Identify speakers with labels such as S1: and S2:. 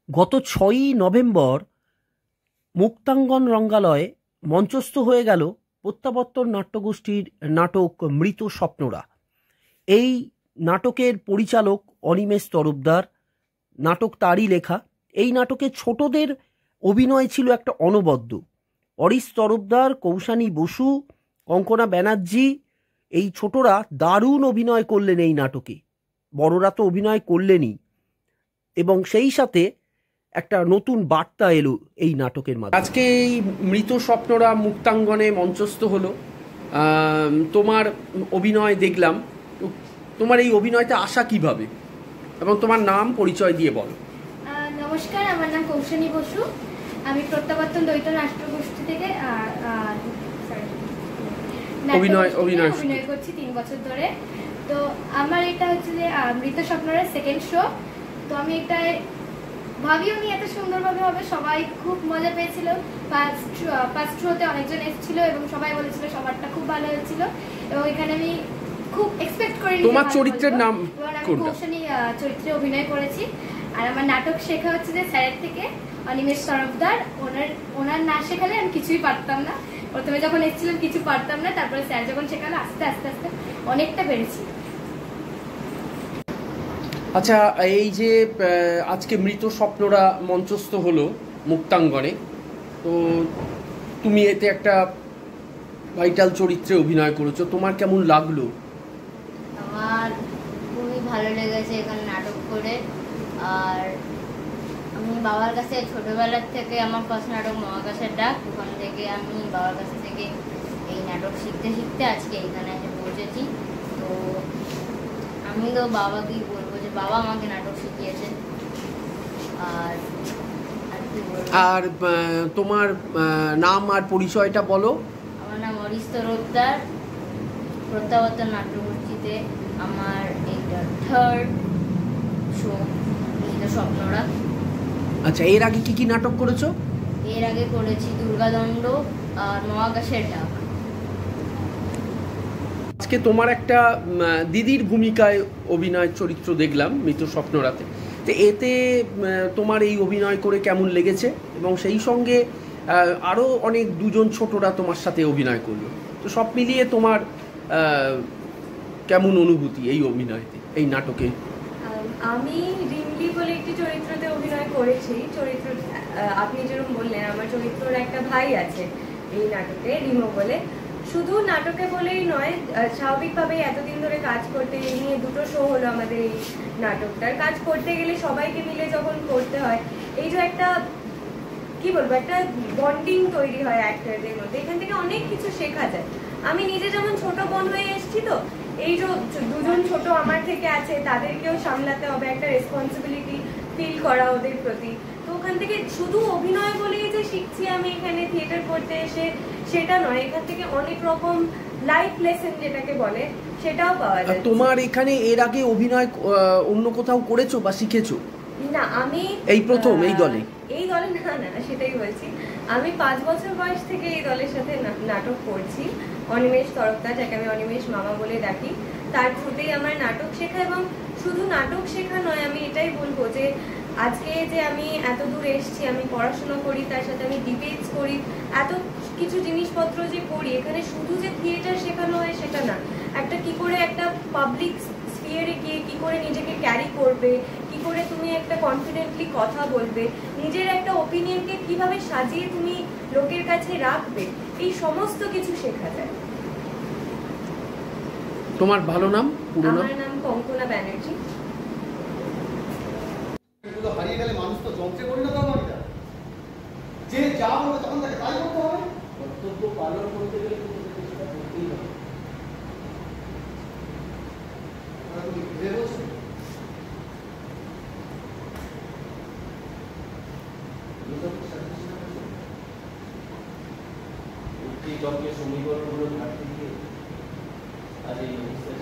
S1: গত 6ই নভেম্বর মুক্তাঙ্গন রঙ্গালয়ে মঞ্চস্থ হয়ে গেল প্রত্যাবর্তন নাট্যগোষ্ঠীর নাটক মৃত স্বপ্নরা। এই নাটকের পরিচালক অনিমেষ তরফদার, নাটক তারই লেখা। এই নাটকে ছোটদের অভিনয় ছিল একটা অনবদ্য। অরিশ তরফদার, কৌশানী বসু, কঙ্কনা ব্যানার্জি, এই ছোটরা দারুণ অভিনয় করলেন এই নাটকে। বড়রা তো অভিনয় করলেনই, এবং সেই সাথে একটা নতুন বার্তা এলো এই নাটকের মাধ্যমে। আজকে এই মৃত স্বপ্নরা মুক্তাঙ্গনে মঞ্চস্থ হলো। তোমার অভিনয় দেখলাম, তোমার এই অভিনয়তে আসা কিভাবে এবং তোমার নাম পরিচয় দিয়ে বলো।
S2: নমস্কার, আমার নাম কৌশানী বসু। আমি প্রত্যাবর্তন দ্বৈত নাট্যগোষ্ঠী থেকে অভিনয় করছি 3 বছর ধরে। তো আমার এটা হচ্ছে যে মৃত স্বপ্নরা সেকেন্ড শো। তো আমি এটাই ভাবিও নি এত সুন্দরভাবে হবে। সবাই খুব মজা পেয়েছিল। ফার্স্ট শোতে অনেকজন এসেছিল এবং সবাই বলেছিল সবারটা খুব ভালো হয়েছিল, এবং এখানে আমি খুব এক্সপেক্ট করিনি।
S1: তোমার চরিত্রের নাম কোনটা?
S2: কৌশানী চরিত্রে অভিনয় করেছি। আর আমার নাটক শেখা হচ্ছে যে স্যারের থেকে, অনিমেষ তরফদার। ওনার না শেখালে আমি কিছুই পারতাম না। প্রথমে যখন এসেছিলাম কিছু পারতাম না, তারপরে স্যার যখন শেখালো আস্তে আস্তে আস্তে অনেকটা বেড়েছি।
S1: আচ্ছা, এই যে আজকে মৃত স্বপ্নরা মঞ্চস্থ হলো মুক্তাঙ্গনে, তো তুমি এতে একটা ভাইটাল চরিত্রে অভিনয় করেছো, তোমার কেমন লাগলো?
S3: আমার খুবই ভালো লেগেছে এখানে নাটক করে। আর আমি বাবার কাছে ছোটবেলার থেকে আমার ফার্স্ট নাটক মহাকাশের ডাক, ওখান থেকে আমি বাবার কাছ থেকে এই নাটক শিখতে শিখতে আজকে এখানে এসে পৌঁছেছি। তো আমি তো বাবাকেই বলবো যে বাবা আমাকে নাটক শিখিয়েছে।
S1: আর তোমার নাম আর পরিচয়টা বলো।
S3: আমার নাম অরিশ তরফদার। প্রত্যাবর্তন নাট্যগোষ্ঠীতে আমার এইটা 3rd শো মৃত স্বপ্নরা।
S1: আচ্ছা, এর আগে কি কি নাটক করেছো?
S3: এর আগে করেছি দুর্গাদণ্ড আর মহাকাশের ডাক।
S1: আজকে তোমার একটা দিদির ভূমিকায় অভিনয় চরিত্র দেখলাম মৃত স্বপ্নরাতে। তো এতে তোমার এই অভিনয় করে কেমন লেগেছে? এবং সেই সঙ্গে আরও অনেক দুজন ছোটরা তোমার সাথে অভিনয় করলো, তো সব মিলিয়ে তোমার কেমন অনুভূতি এই অভিনয়তে, এই নাটকে?
S4: আমি রিমলি বলে একটি চরিত্রতে অভিনয় করেছি। চরিত্র আপনি যেরকম বললেন, আমার চরিত্রের একটা ভাই আছে এই নাটকে, রিমো বলে। শুধু নাটকে বলেই নয়, স্বাভাবিকভাবেই এতদিন ধরে কাজ করতে, এই নিয়ে 2টো শো হলো আমাদের এই নাটকটার। কাজ করতে গেলে সবাইকে মিলে যখন করতে হয়, এই যে একটা কি বলবো, একটা বন্ডিং তৈরি হয় অ্যাক্টরদের মধ্যে। এখান থেকে অনেক কিছু শেখা যায়। আমি নিজে যেমন ছোট বোন হয়ে এসেছি, তো এই যে 2জন ছোট আমার থেকে আছে, তাদেরকেও সামলাতে হবে, একটা রেসপন্সিবিলিটি ফিল করা ওদের প্রতি। তো ওখান থেকে শুধু অভিনয় বলেই যে শিখছি আমি এখানে থিয়েটার করতে এসে, সেটা নয়। এখান থেকে অনেক রকম লাইফ লেসন যেটাকে বলে, সেটাও পাওয়া যায়।
S1: তোমার এখানে এর আগে অভিনয় অন্য কোথাও করেছো বা শিখেছো?
S4: না, আমি
S1: এই প্রথম এই দলে
S4: না, সেটাই বলছি। আমি 5 বছর বয়স থেকে এই দলের সাথে নাটক করছি। অনিমেষ তরফদার, যাকে আমি অনিমেষ মামা বলে ডাকি, তার থ্রুতেই আমার নাটক শেখা। এবং শুধু নাটক শেখা নয়, আমি এটাই বলবো যে আজকে যে আমি এত দূর এসেছি, আমি পড়াশোনা করি, তার সাথে আমি ডিবেটস করি, এত কিছু জিনিসপত্র যে করি, এখানে শুধু যে থিয়েটার শেখানো হয় সেটা না। একটা কি করে একটা পাবলিক স্পিয়ারে গিয়ে কি করে নিজেকে ক্যারি করবে, কি করে তুমি একটা কনফিডেন্টলি কথা বলবে, নিজের একটা ওপিনিয়নকে কিভাবে সাজিয়ে তুমি লোকের কাছে রাখবে, এই সমস্ত কিছু শেখা যায়।
S1: তোমার ভালো নাম?
S4: আমার নাম কঙ্কনা ব্যানার্জি।
S5: হারিয়ে গেলে মানুষ তো যন্ত্রে পরিণত হবে না, যে যা বলবে তখন তাকে তাই করতে হবে। কর্তব্য পালন করতে গেলে সেটা করতেই হবে। সমীকরণগুলো ঘাটতে গিয়ে আজ এই অবস্থায়